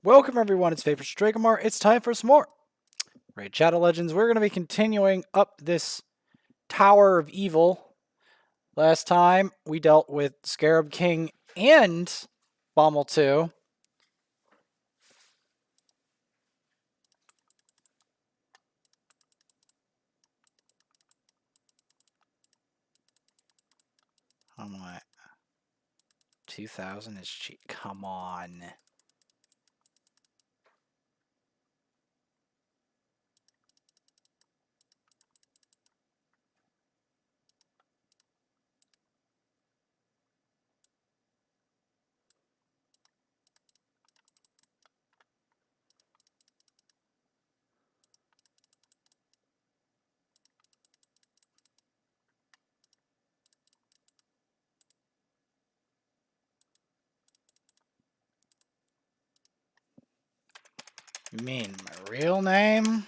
Welcome everyone, it's Favorite Stragomar. It's time for some more Raid Shadow Legends. We're going to be continuing up this Tower of Evil. Last time we dealt with Scarab King and Bommel 2. I'm like, 2,000 is cheap. Come on. You mean my real name?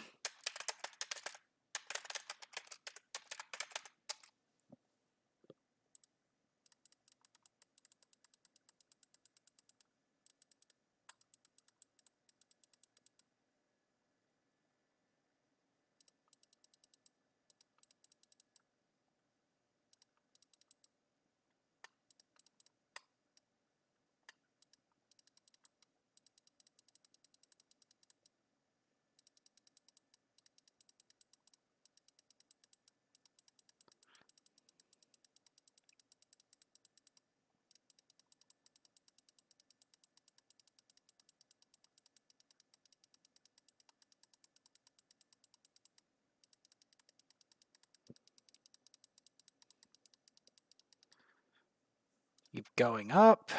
Keep going up.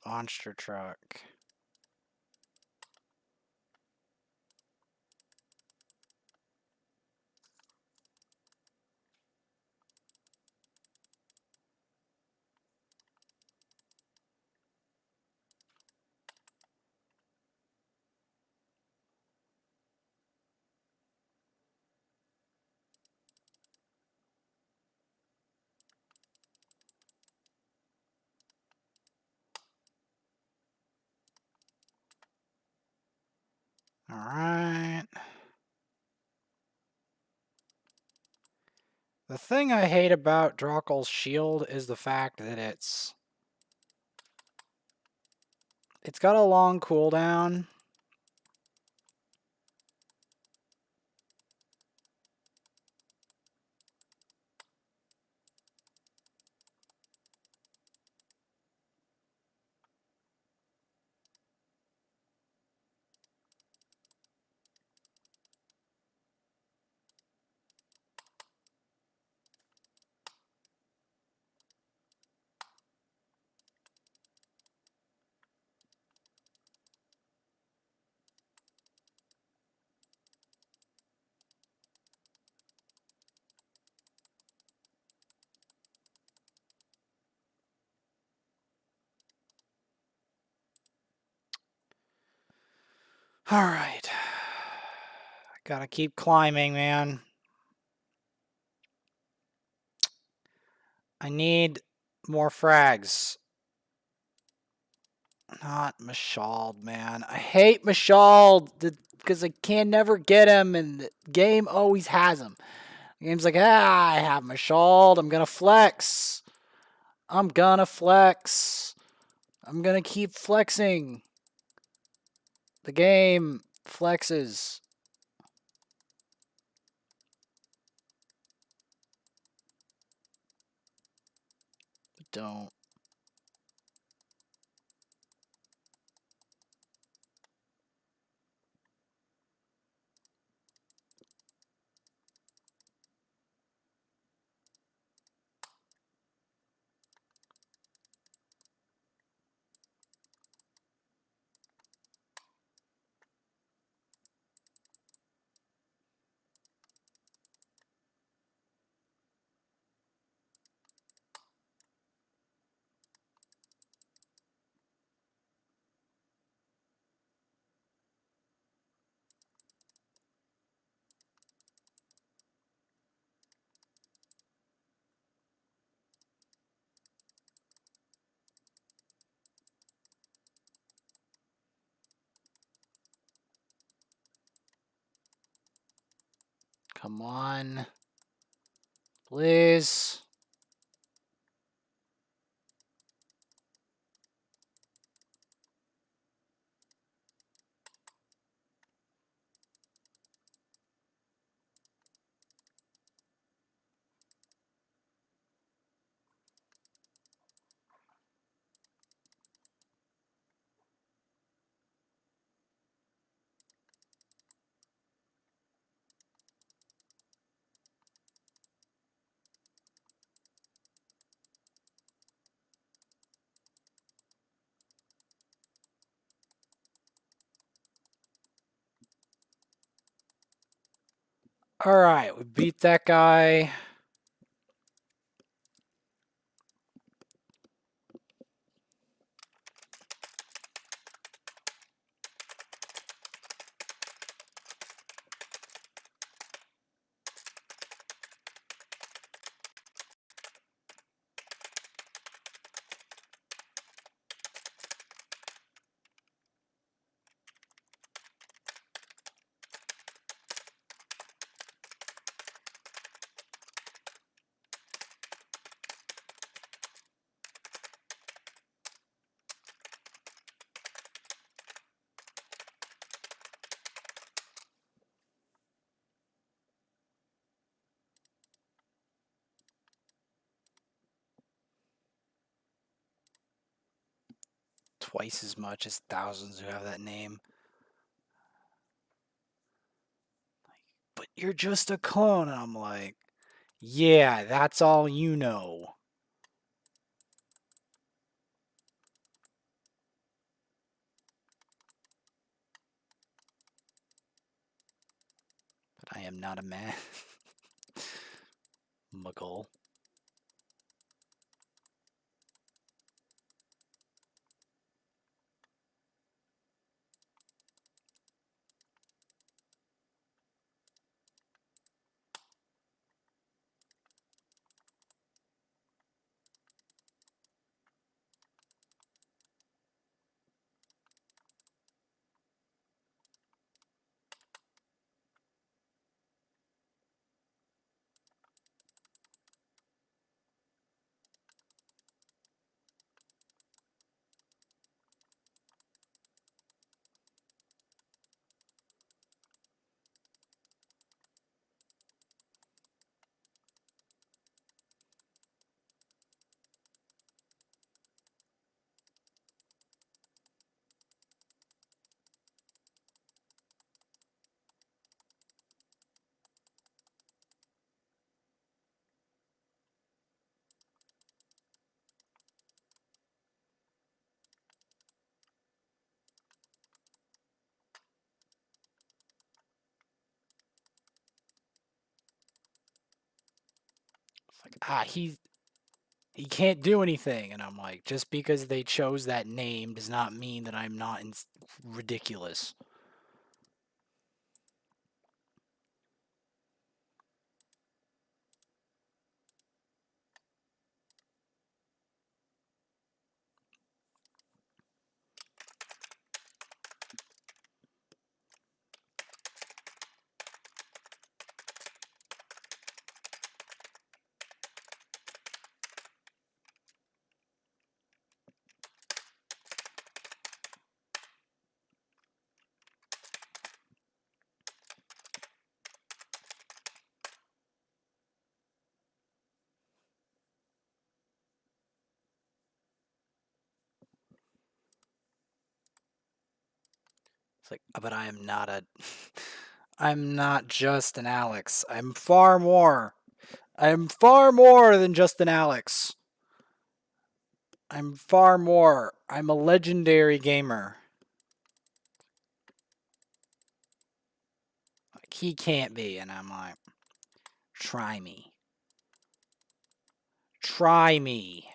Monster truck. Alright. The thing I hate about Drakel's shield is the fact that it's got a long cooldown. Alright. Gotta keep climbing, man. I need more frags. Not Mashald, man. I hate Mashald because I can never get him, and the game always has him. The game's like, I have Mashald. I'm gonna flex. I'm gonna keep flexing. The game flexes. But don't. Come on. Please. All right, we beat that guy. Twice as much as thousands who have that name. But you're just a clone. And I'm like, yeah, that's all you know. But I am not a man. Muggle. It's like, he can't do anything. And I'm like, just because they chose that name does not mean that I'm not ridiculous. It's like, but I am not a. I'm not just an Alex. I'm far more. I'm far more than just an Alex. I'm far more. I'm a legendary gamer. Like, he can't be. And I'm like, try me. Try me.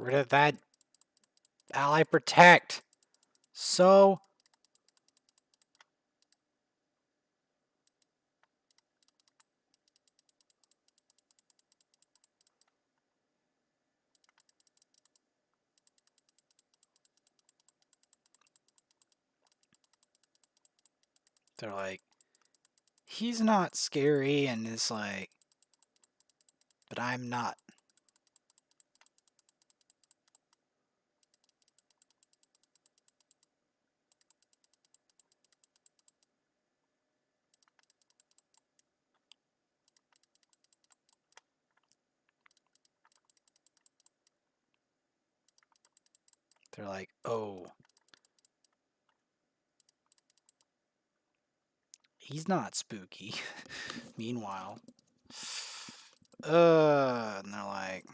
rid of that ally protect. So they're like, he's not scary, and it's like, but I'm not. They're like, oh, he's not spooky. Meanwhile, and they're like,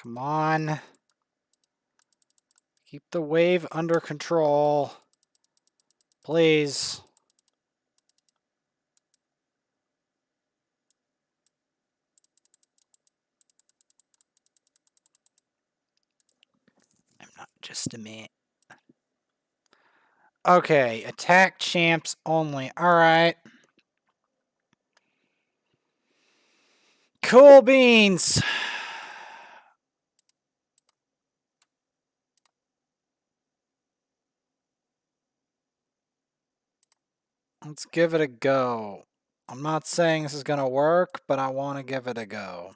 come on. Keep the wave under control. Please. I'm not just a minute. Okay, attack champs only. Alright. Cool beans. Let's give it a go. I'm not saying this is going to work, but I want to give it a go.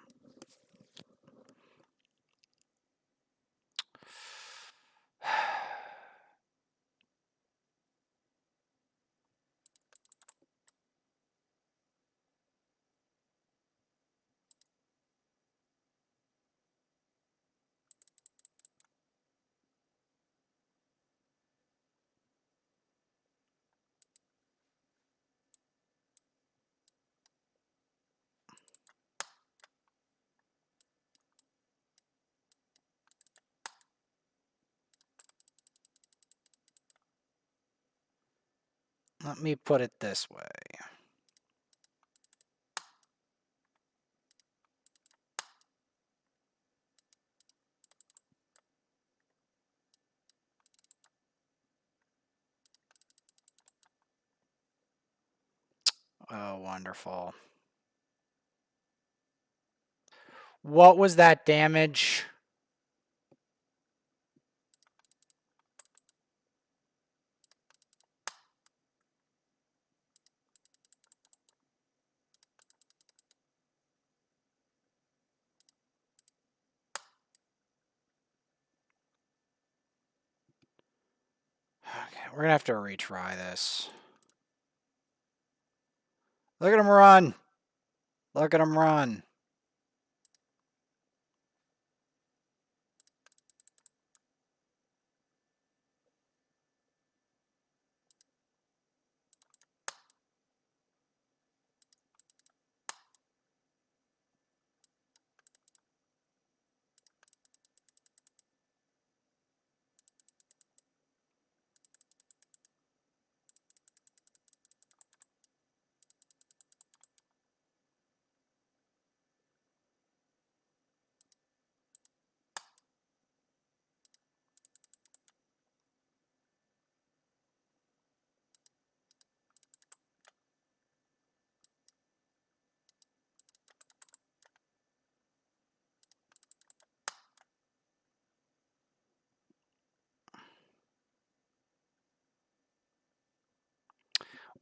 Let me put it this way. Oh, wonderful. What was that damage? Okay, we're going to have to retry this. Look at him run. Look at him run.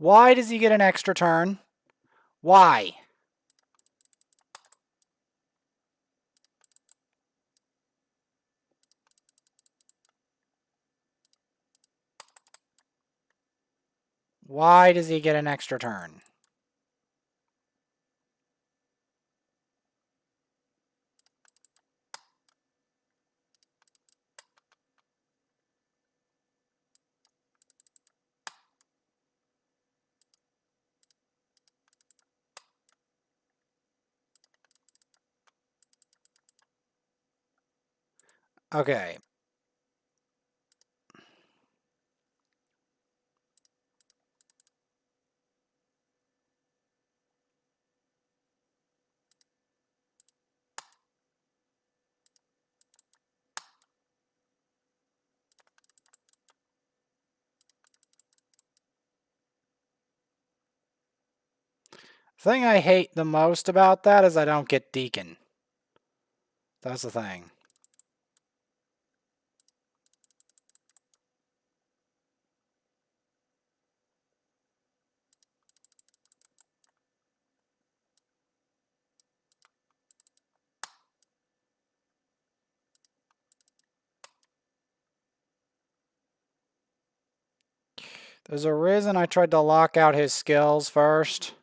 Why does he get an extra turn? Why? Why does he get an extra turn? Okay. Thing I hate the most about that is I don't get Deacon. That's the thing. There's a reason I tried to lock out his skills first.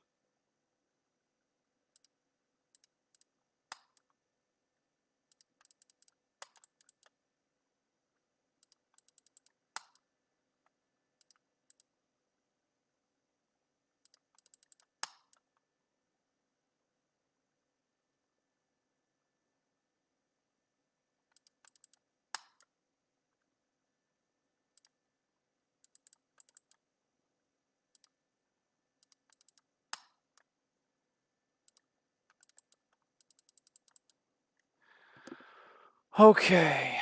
Okay.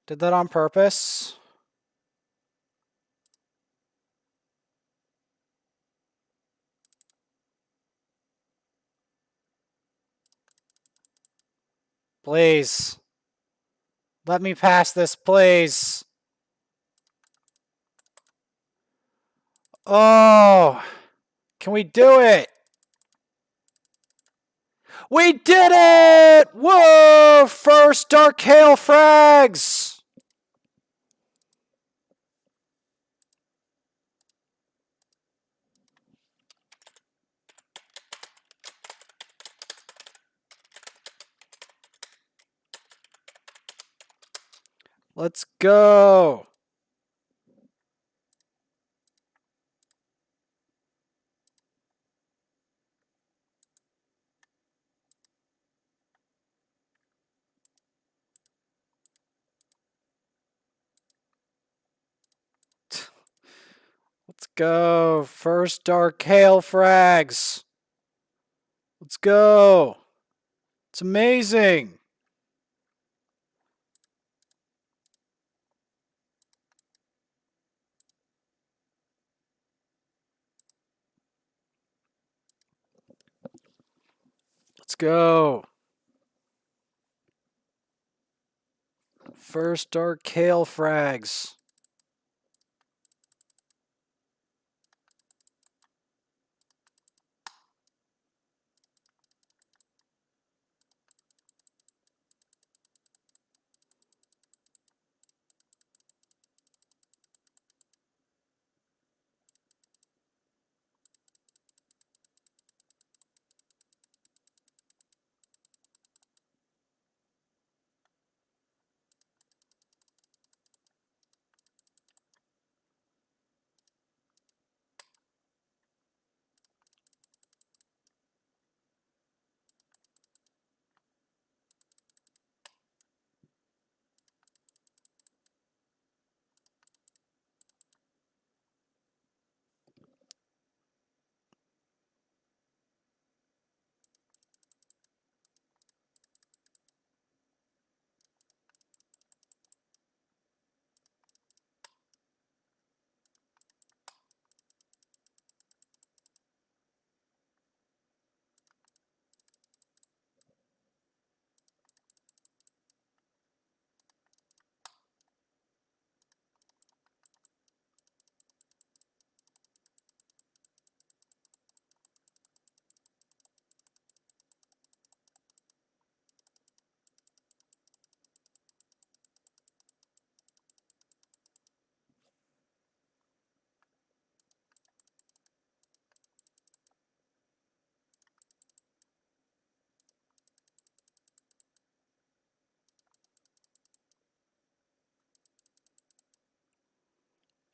Did that on purpose. Please. Let me pass this, please. Oh. Can we do it? We did it! Whoa! First Dark KAEL frags! Let's go! Let's go! First Dark KAEL frags! Let's go! It's amazing! Let's go! First Dark KAEL frags.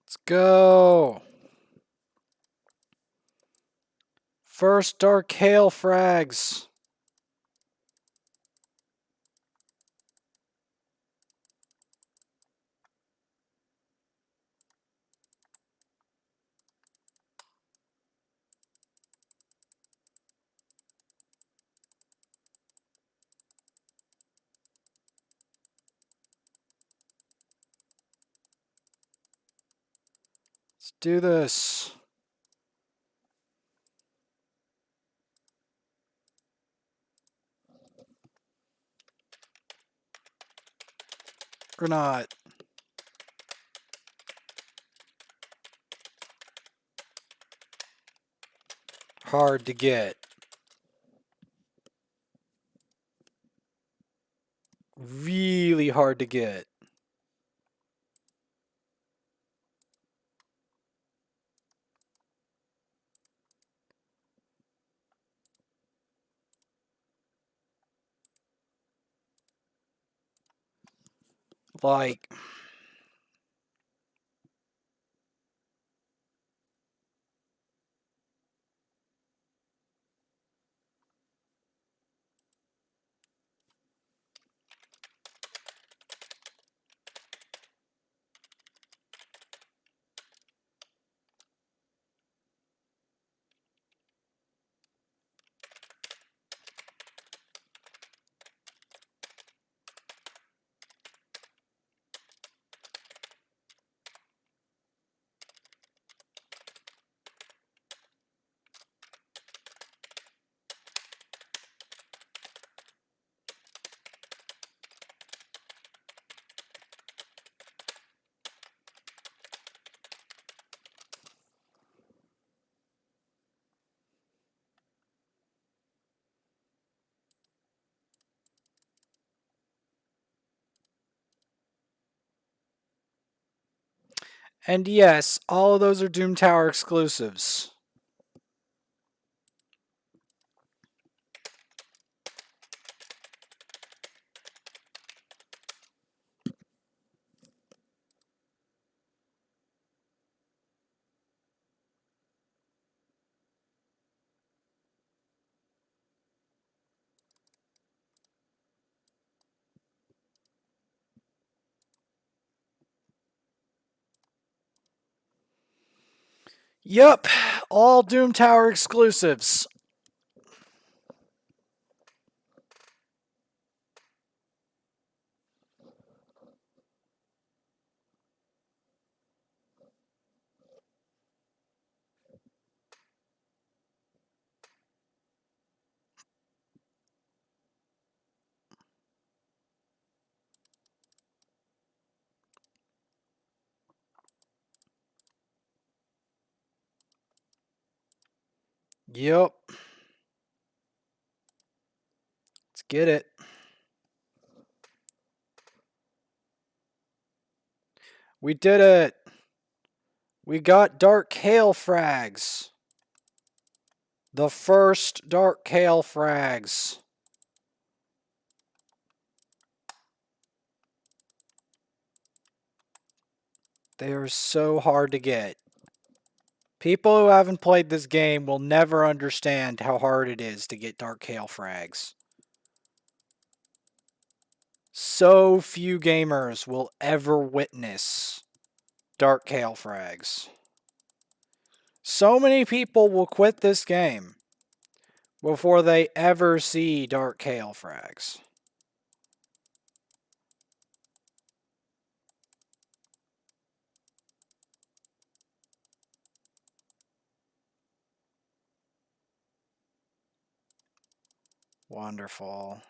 Let's go! First Dark KAEL frags. Let's do this. Or not. Hard to get. Really hard to get. Like, and yes, all of those are Doom Tower exclusives. Yep, all Doom Tower exclusives. Yep. Let's get it. We did it. We got Dark KAEL frags. The first Dark KAEL frags. They are so hard to get. People who haven't played this game will never understand how hard it is to get Dark KAEL frags. So few gamers will ever witness Dark KAEL frags. So many people will quit this game before they ever see Dark KAEL frags. Wonderful.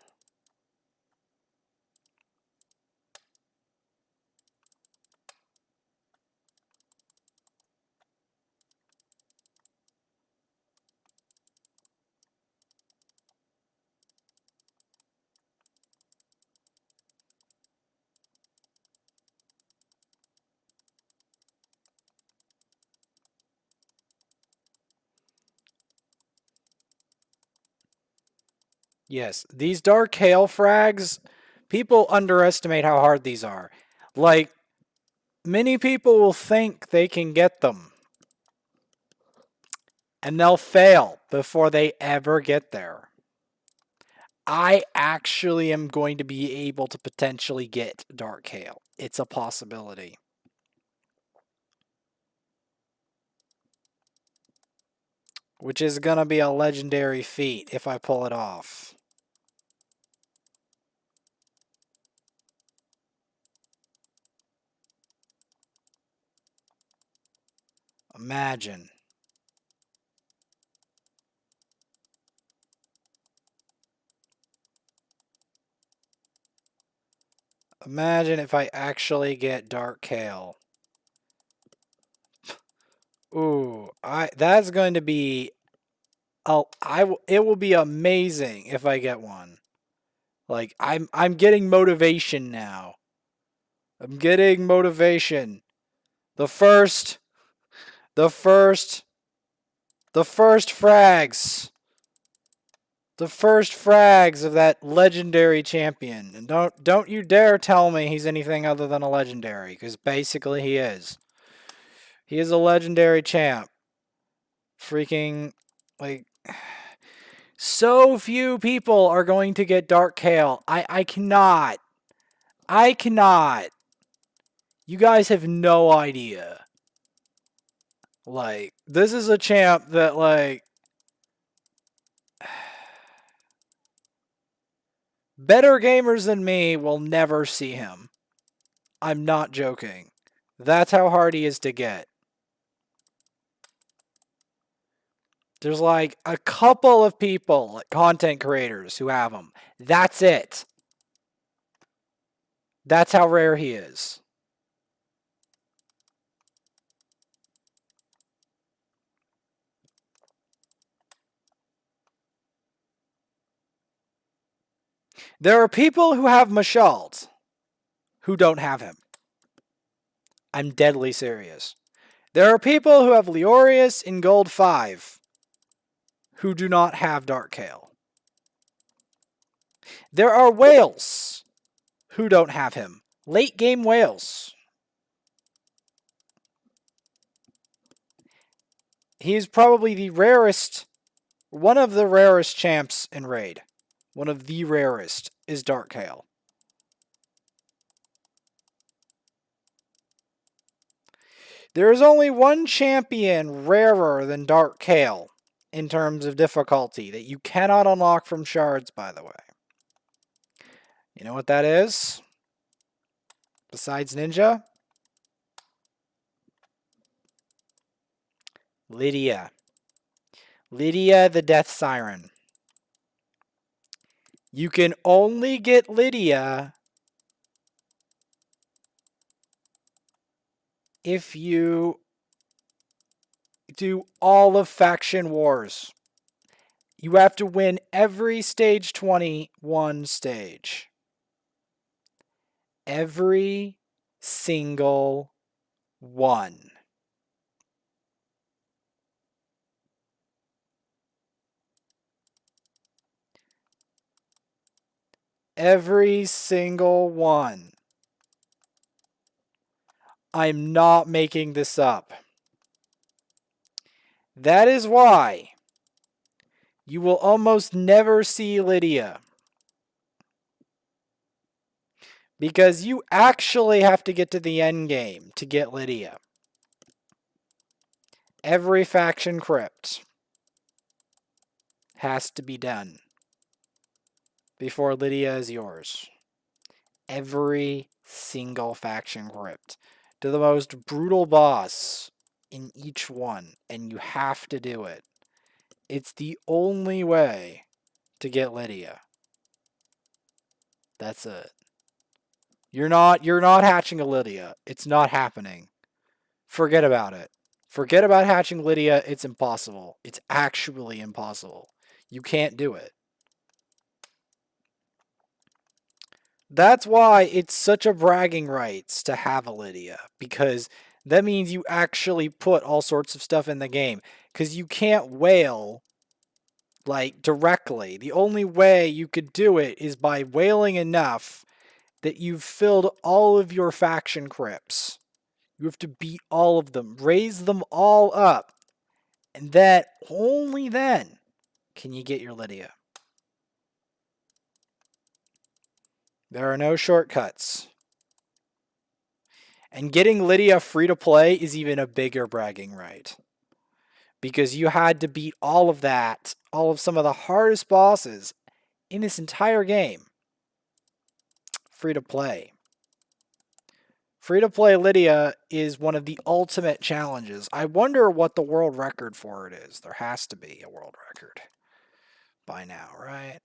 Yes, these Dark KAEL frags, people underestimate how hard these are. Like, many people will think they can get them, and they'll fail before they ever get there. I actually am going to be able to potentially get Dark KAEL. It's a possibility. Which is going to be a legendary feat if I pull it off. Imagine. Imagine if I actually get Dark KAEL. Ooh, that's going to be it will be amazing if I get one. Like I'm getting motivation now. I'm getting motivation. The first frags. The first frags of that legendary champion. And don't you dare tell me he's anything other than a legendary, because basically he is. He is a legendary champ. Freaking, like, so few people are going to get Dark KAEL. I cannot. I cannot. You guys have no idea. Like, this is a champ that, like, better gamers than me will never see him. I'm not joking. That's how hard he is to get. There's like a couple of people, like content creators, who have him. That's it. That's how rare he is. There are people who have Mashald who don't have him. I'm deadly serious. There are people who have Leorius in Gold 5 who do not have Dark KAEL. There are whales who don't have him. Late game whales. He's probably the rarest, one of the rarest champs in Raid. One of the rarest is Dark KAEL. There is only one champion rarer than Dark KAEL in terms of difficulty that you cannot unlock from shards, by the way. You know what that is? Besides Ninja? Lydia. Lydia the Death Siren. You can only get Lydia if you do all of Faction Wars. You have to win every stage 21 stage. Every single one. Every single one. I'm not making this up. That is why you will almost never see Lydia. Because you actually have to get to the end game to get Lydia. Every faction crypt has to be done before Lydia is yours. Every single faction crypt. To the most brutal boss in each one. And you have to do it. It's the only way to get Lydia. That's it. You're not hatching a Lydia. It's not happening. Forget about it. Forget about hatching Lydia. It's impossible. It's actually impossible. You can't do it. That's why it's such a bragging rights to have a Lydia. Because that means you actually put all sorts of stuff in the game. Because you can't whale, like, directly. The only way you could do it is by whaling enough that you've filled all of your faction crypts. You have to beat all of them. Raise them all up. And that, only then, can you get your Lydia. There are no shortcuts. And getting Lydia free to play is even a bigger bragging right. Because you had to beat all of that, all of some of the hardest bosses in this entire game. Free to play. Free-to-play Lydia is one of the ultimate challenges. I wonder what the world record for it is. There has to be a world record by now, right?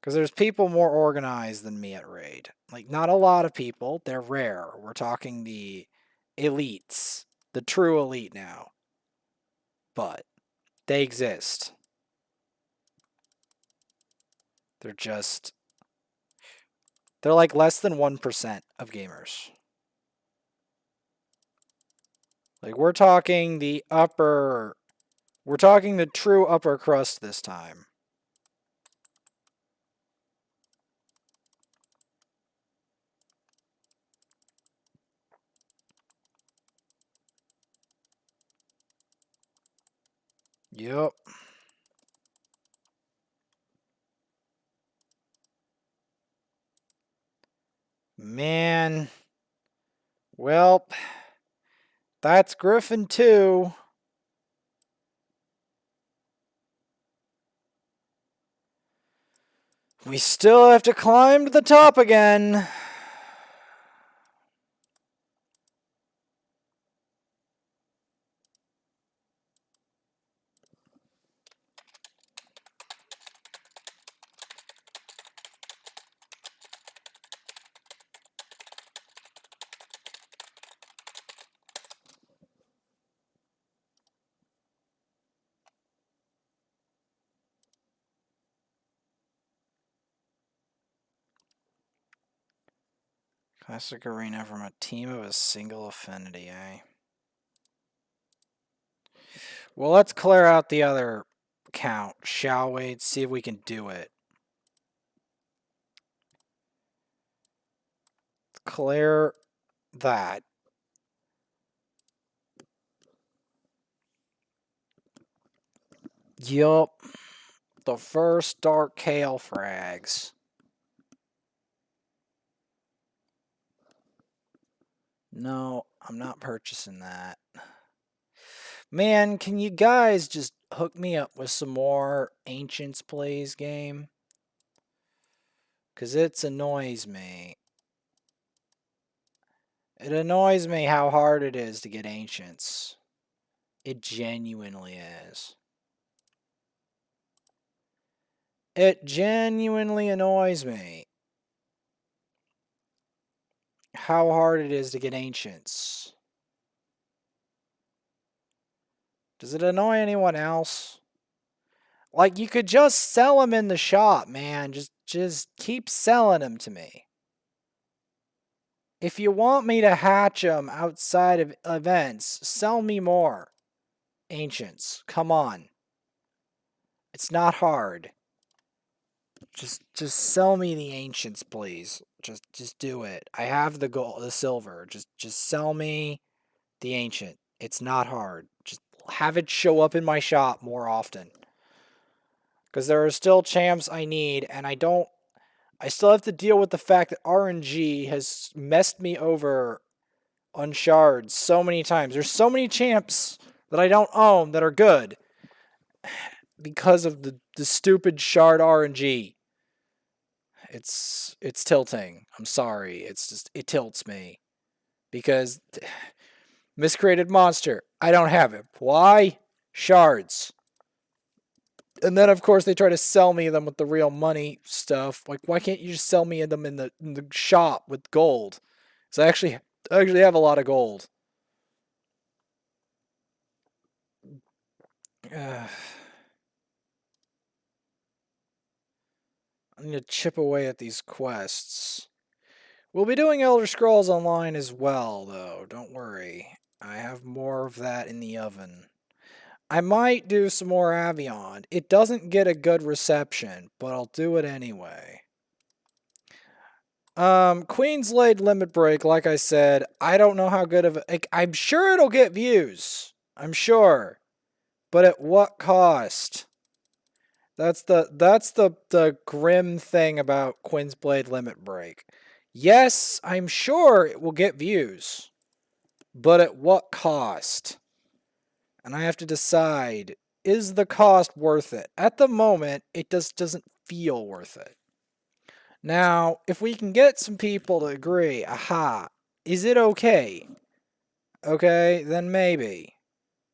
Because there's people more organized than me at Raid. Like, not a lot of people. They're rare. We're talking the elites. The true elite now. But they exist. They're like less than 1% of gamers. Like, we're talking the true upper crust this time. Yep. Man. Well, that's Griffin 2. We still have to climb to the top again. Classic arena from a team of a single affinity, eh? Well, let's clear out the other count, shall we? Let's see if we can do it. Clear that. Yup. The first dark KAEL frags. No, I'm not purchasing that. Man, can you guys just hook me up with some more Ancients Plays game? Because it annoys me. It annoys me how hard it is to get Ancients. It genuinely is. It genuinely annoys me how hard it is to get Ancients. Does it annoy anyone else? Like, you could just sell them in the shop, man. Just keep selling them to me. If you want me to hatch them outside of events, sell me more Ancients. Come on. It's not hard. Just sell me the Ancients, please. Just do it. I have the gold, the silver. Just sell me the Ancient. It's not hard. Just have it show up in my shop more often. Because there are still champs I need, and I still have to deal with the fact that RNG has messed me over on shards so many times. There's so many champs that I don't own that are good because of the stupid shard RNG. It's tilting. I'm sorry. It tilts me. Because miscreated monster. I don't have it. Why? Shards. And then, of course, they try to sell me them with the real money stuff. Like, why can't you just sell me them in the shop with gold? So I actually have a lot of gold. I need to chip away at these quests. We'll be doing Elder Scrolls Online as well, though. Don't worry. I have more of that in the oven. I might do some more Avion. It doesn't get a good reception, but I'll do it anyway. Queen's Laid Limit Break, like I said, I don't know how good of a... I'm sure it'll get views. I'm sure. But at what cost? That's the grim thing about Queen's Blade Limit Break. Yes, I'm sure it will get views. But at what cost? And I have to decide, is the cost worth it? At the moment, it just doesn't feel worth it. Now, if we can get some people to agree, aha, is it okay? Okay, then maybe.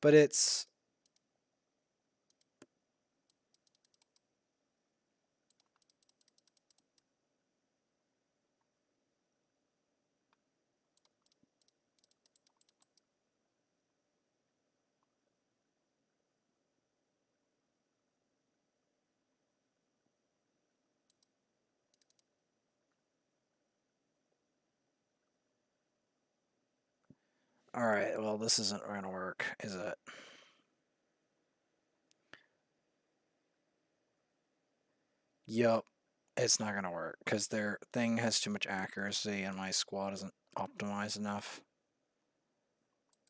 But it's... Alright, well, this isn't going to work, is it? Yup, it's not going to work, because their thing has too much accuracy and my squad isn't optimized enough.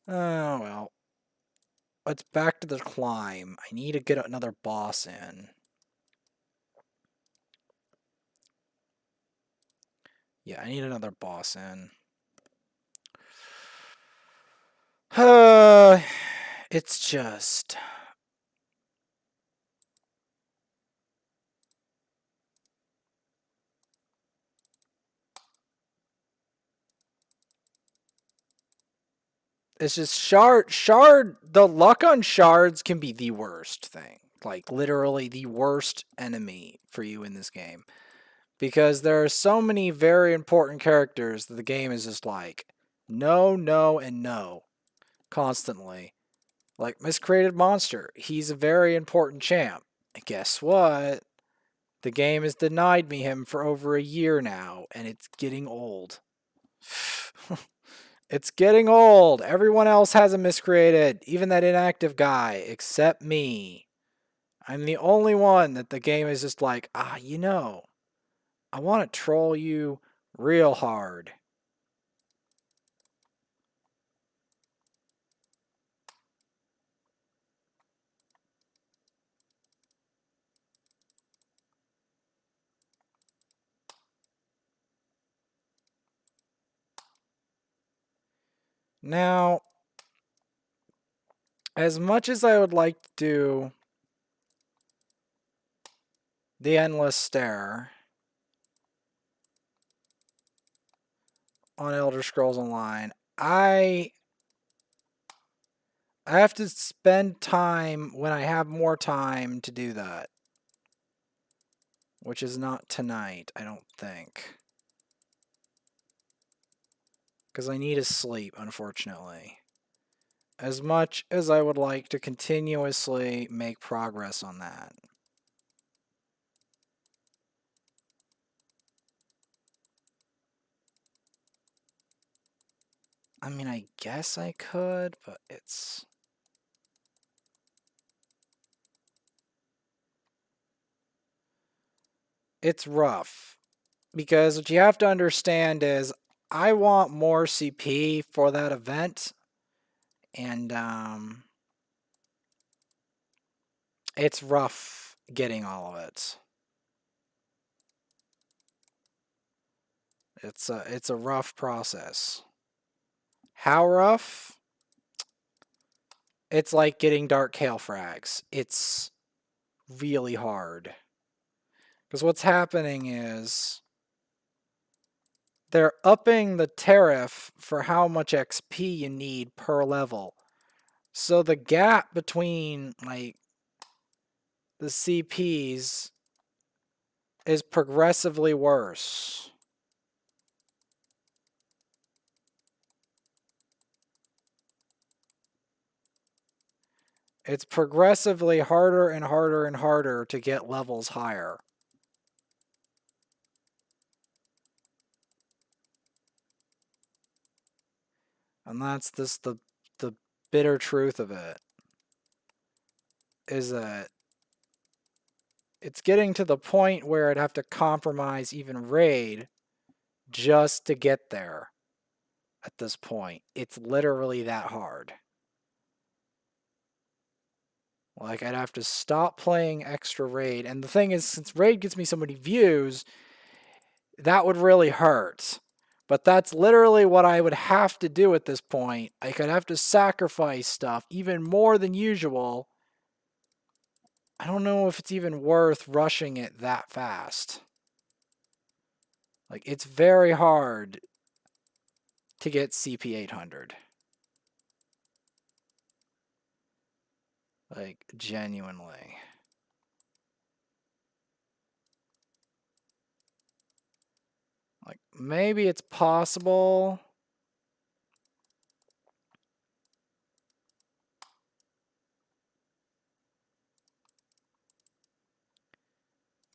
Oh, well. Let's back to the climb. I need to get another boss in. Yeah, I need another boss in. It's just... It's just shard, the luck on shards can be the worst thing. Like, literally the worst enemy for you in this game. Because there are so many very important characters that the game is just like, no, no, and no. Constantly. Like, Miscreated Monster. He's a very important champ. And guess what? The game has denied me him for over a year now, and it's getting old. It's getting old. Everyone else has a miscreated, even that inactive guy, except me. I'm the only one that the game is just like, you know, I want to troll you real hard. Now, as much as I would like to do the Endless Stare on Elder Scrolls Online, I have to spend time when I have more time to do that. Which is not tonight, I don't think. Because I need to sleep, unfortunately. As much as I would like to continuously make progress on that. I mean, I guess I could, but it's... It's rough. Because what you have to understand is, I want more CP for that event. And, it's rough getting all of it. It's a rough process. How rough? It's like getting Dark KAEL frags. It's really hard. Because what's happening is they're upping the tariff for how much XP you need per level. So the gap between, like, the CPs is progressively worse. It's progressively harder and harder and harder to get levels higher. And that's the bitter truth of it. Is that it's getting to the point where I'd have to compromise even raid just to get there at this point. It's literally that hard. Like, I'd have to stop playing extra raid. And the thing is, since raid gets me so many views, that would really hurt. But that's literally what I would have to do at this point. I could have to sacrifice stuff even more than usual. I don't know if it's even worth rushing it that fast. Like, it's very hard to get CP 800. Like, genuinely. Like, maybe it's possible.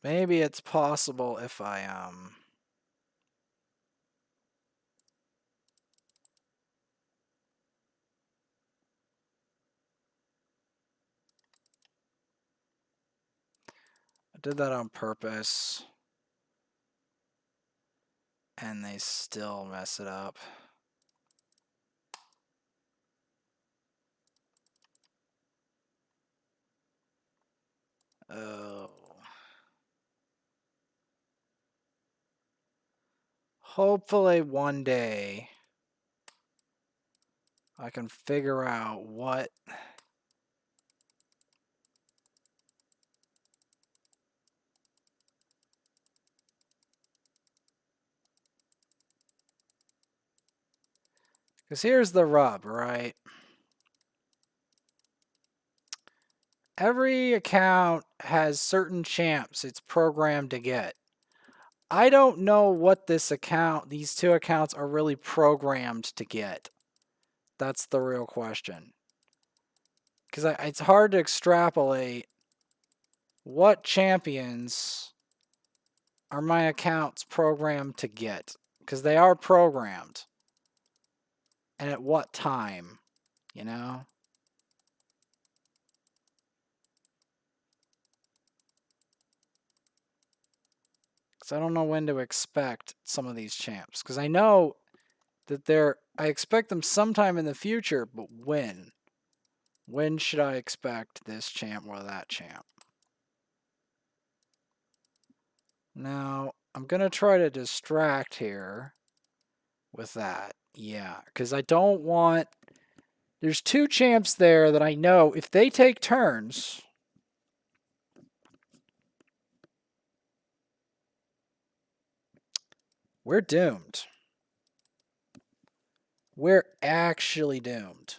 Maybe it's possible if I, I did that on purpose. And they still mess it up. Oh. Hopefully one day I can figure out what because here's the rub, right? Every account has certain champs it's programmed to get. I don't know what these two accounts are really programmed to get. That's the real question. Because it's hard to extrapolate what champions are my accounts programmed to get. Because they are programmed. And at what time, you know? Because I don't know when to expect some of these champs. Because I know that I expect them sometime in the future, but when? When should I expect this champ or that champ? Now, I'm going to try to distract here with that. Yeah, because I don't want... There's two champs there that I know if they take turns... We're doomed. We're actually doomed.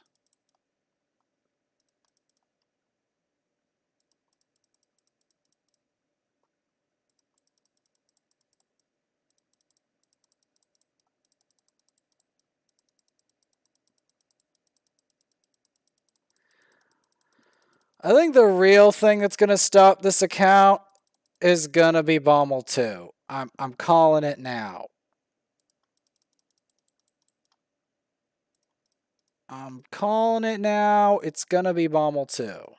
I think the real thing that's going to stop this account is going to be Bommel 2. I'm calling it now. I'm calling it now. It's going to be Bommel 2.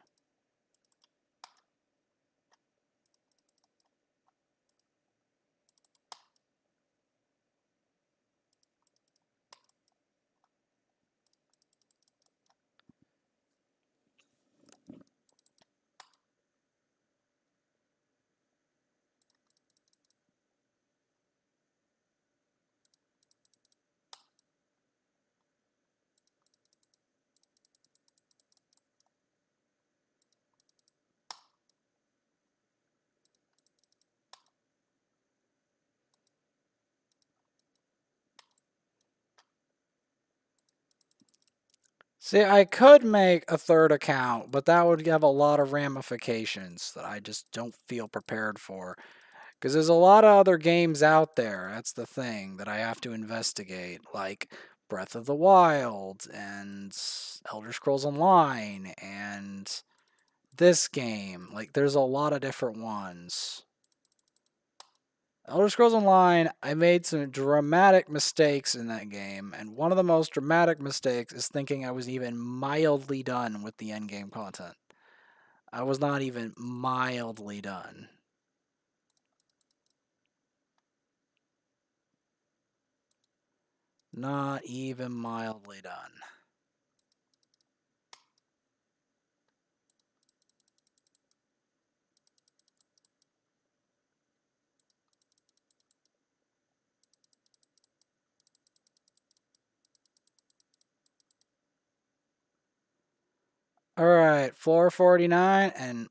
See, I could make a third account, but that would have a lot of ramifications that I just don't feel prepared for. Because there's a lot of other games out there, that's the thing, that I have to investigate, like Breath of the Wild, and Elder Scrolls Online, and this game. Like, there's a lot of different ones. Elder Scrolls Online, I made some dramatic mistakes in that game, and one of the most dramatic mistakes is thinking I was even mildly done with the endgame content. I was not even mildly done. Not even mildly done. Alright, floor 49, and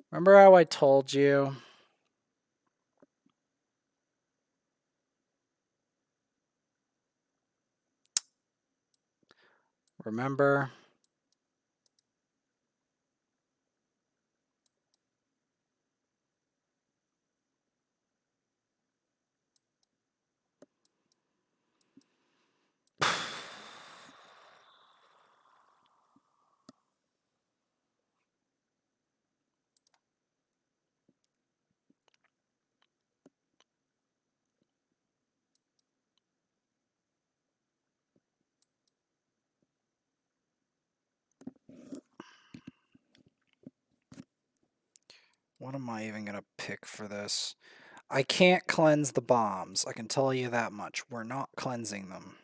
remember how I told you Remember? What am I even going to pick for this? I can't cleanse the bombs. I can tell you that much. We're not cleansing them.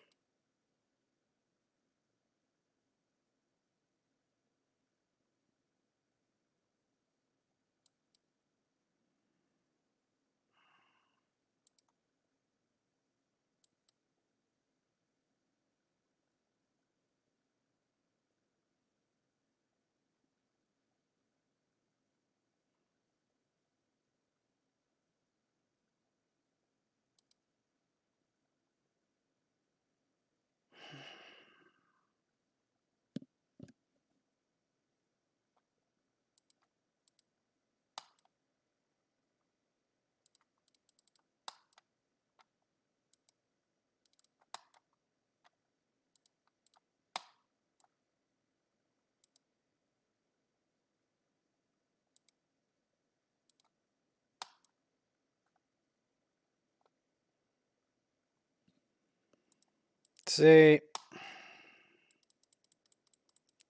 See,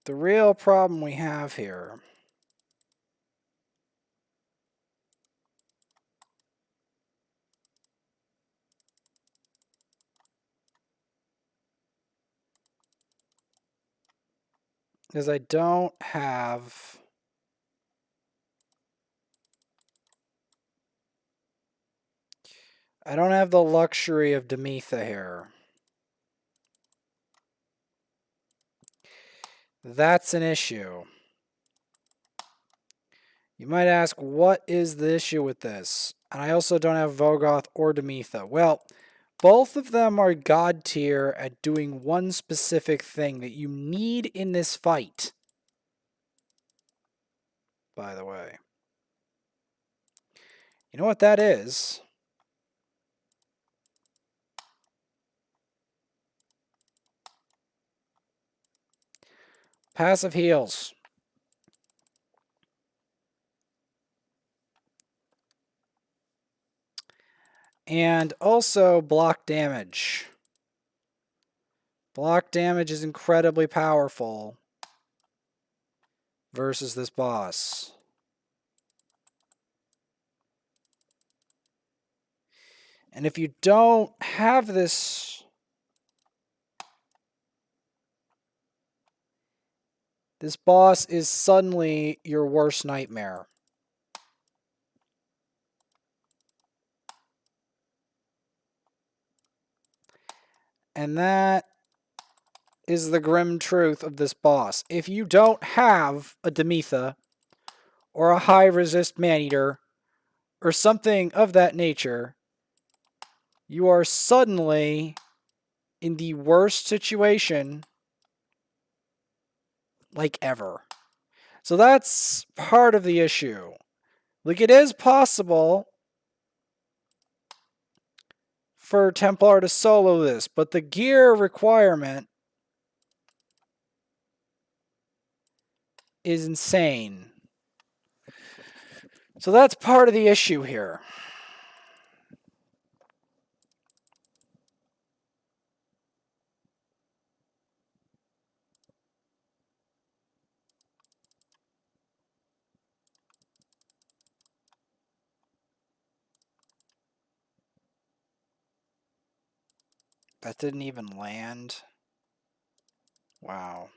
the real problem we have here is I don't have the luxury of Demetha here. That's an issue. You might ask, what is the issue with this? And I also don't have Vogoth or Demetha. Well, both of them are god tier at doing one specific thing that you need in this fight. By the way. You know what that is? Passive heals. And also block damage. Block damage is incredibly powerful versus this boss. And if you don't have this, this boss is suddenly your worst nightmare. And that is the grim truth of this boss. If you don't have a Demetha or a high resist Maneater or something of that nature, you are suddenly in the worst situation like ever. So that's part of the issue. Like, it is possible for Templar to solo this, but the gear requirement is insane. So that's part of the issue here. That didn't even land. Wow.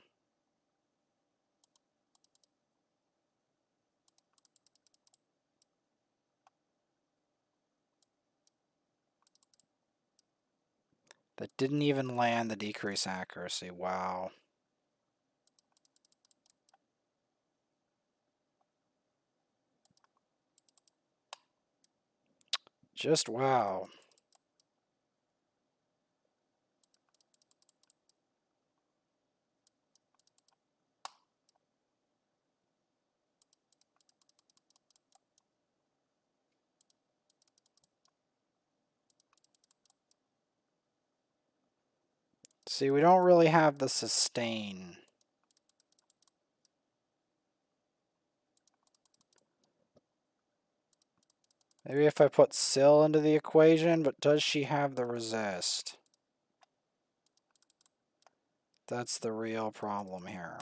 That didn't even land the decrease accuracy. Wow. Just wow. See, we don't really have the sustain. Maybe if I put Syl into the equation, but does she have the resist? That's the real problem here.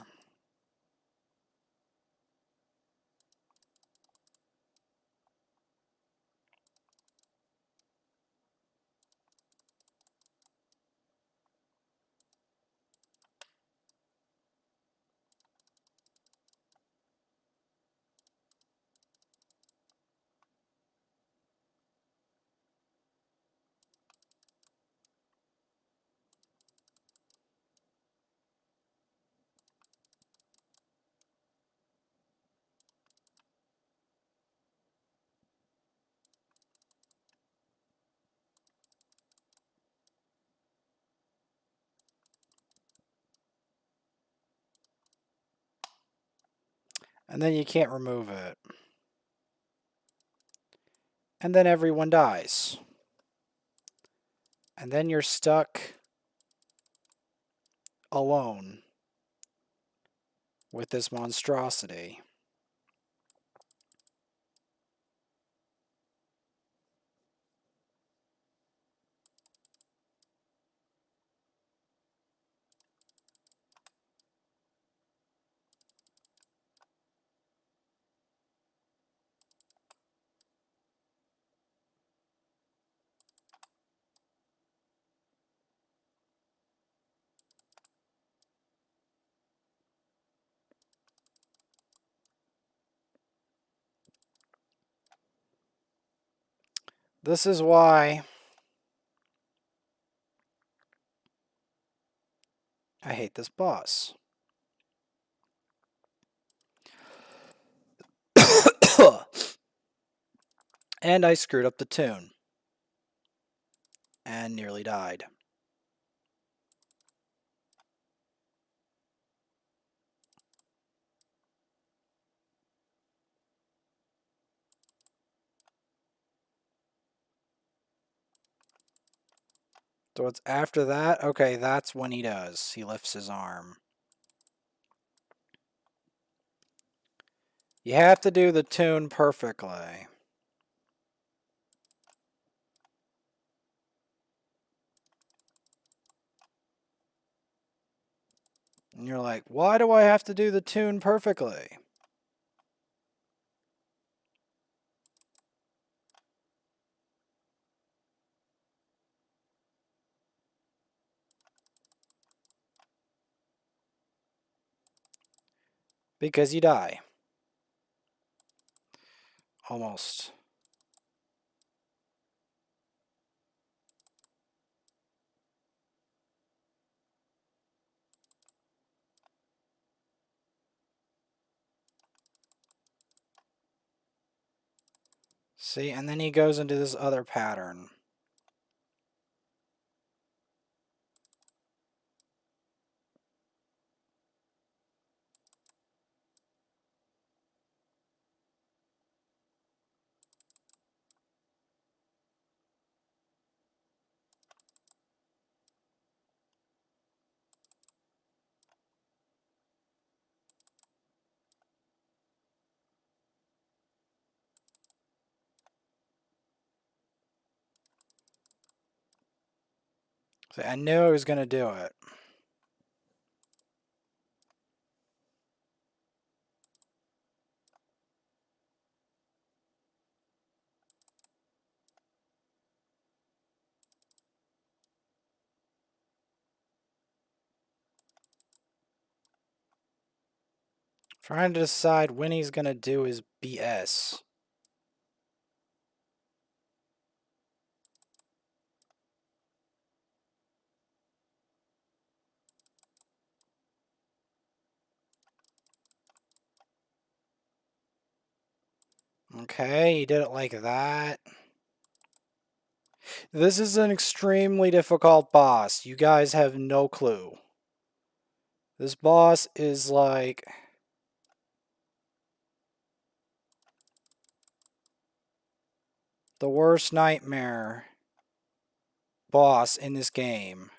And then you can't remove it. And then everyone dies. And then you're stuck alone with this monstrosity. This is why I hate this boss. And I screwed up the tune. And nearly died. So it's after that? Okay, that's when he does. He lifts his arm. You have to do the tune perfectly. And you're like, why do I have to do the tune perfectly? Because you die. Almost. See, and then he goes into this other pattern. See, I knew I was going to do it. Trying to decide when he's going to do his BS. Okay, he did it like that. This is an extremely difficult boss. You guys have no clue. This boss is like the worst nightmare boss in this game.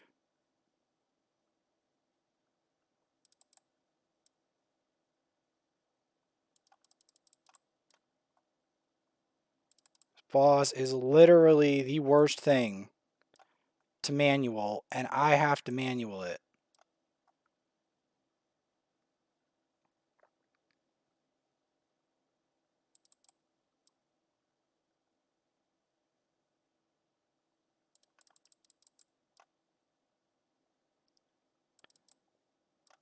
boss is literally the worst thing to manual, and I have to manual it.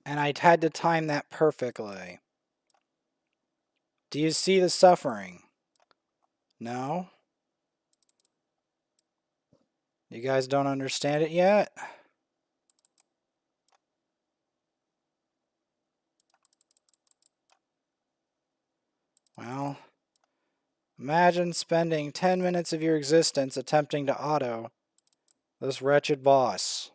And I had to time that perfectly. Do you see the suffering? No? You guys don't understand it yet? Well, imagine spending 10 minutes of your existence attempting to auto this wretched boss.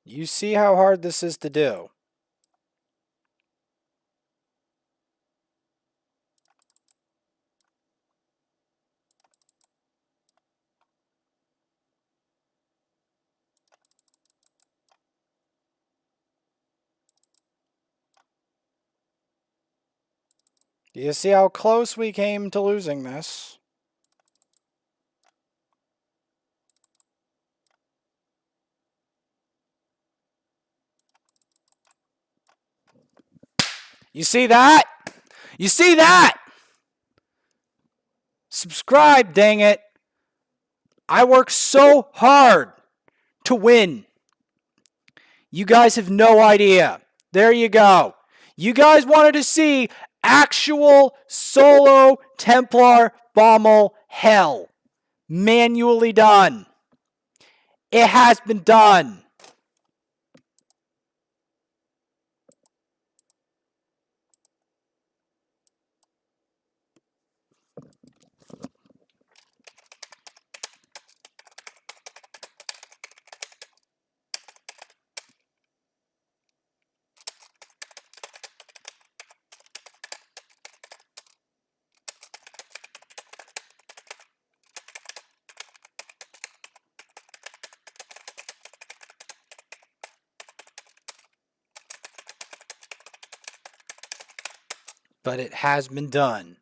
You see how hard this is to do. Do you see how close we came to losing this? You see that? You see that? Subscribe, dang it. I work so hard to win. You guys have no idea. There you go. You guys wanted to see actual solo Templar Bommel hell. Manually done. It has been done. But it has been done.